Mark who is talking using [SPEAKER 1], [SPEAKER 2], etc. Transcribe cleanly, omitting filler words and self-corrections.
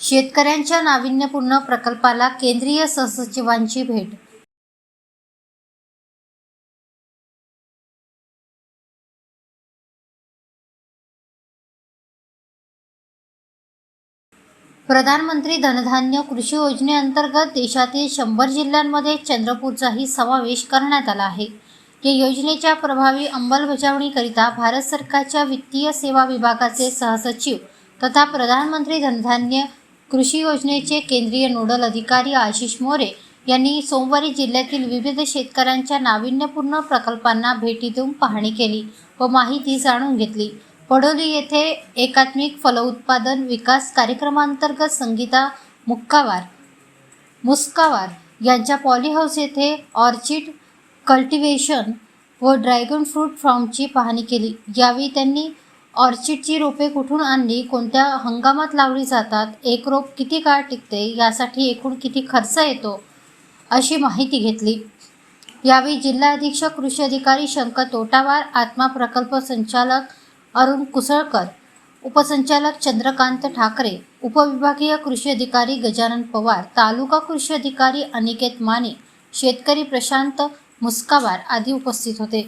[SPEAKER 1] शेतकऱ्यांच्या नाविन्यपूर्ण प्रकल्पाला केंद्रीय सहसचिवांची भेट। प्रधानमंत्री धनधान्य कृषी योजनेअंतर्गत देशातील 100 जिल्ह्यांमध्ये चंद्रपूरचाही समावेश करण्यात आला आहे। या योजनेच्या प्रभावी अंमलबजावणीकरिता भारत सरकारच्या वित्तीय सेवा विभागाचे सहसचिव तथा प्रधानमंत्री धनधान्य कृषी योजनेचे केंद्रीय नोडल अधिकारी आशिष मोरे यांनी सोमवारी जिल्ह्यातील विविध शेतकऱ्यांच्या नाविन्यपूर्ण प्रकल्पांना भेटी देऊन पाहणी केली व माहिती जाणून घेतली। पडोली येथे एकात्मिक फलोत्पादन विकास कार्यक्रमांतर्गत संगीता मुस्कावार यांच्या पॉलीहाऊस येथे ऑर्चिड कल्टिव्हेशन व ड्रॅगन फ्रूट फार्मची पाहणी केली। यावेळी त्यांनी ऑर्चिडची रोपे कुठून आणली, कोणत्या हंगामात लावली जातात, एक रोप किती काळ टिकते, यासाठी एकूण किती खर्च येतो अशी माहिती घेतली। यावेळी जिल्हा अधीक्षक कृषी अधिकारी शंकर तोटावार, आत्मा प्रकल्प संचालक अरुण कुसळकर, उपसंचालक चंद्रकांत ठाकरे, उपविभागीय कृषी अधिकारी गजानन पवार, तालुका कृषी अधिकारी अनिकेत माने, शेतकरी प्रशांत मुस्कावार आदी उपस्थित होते।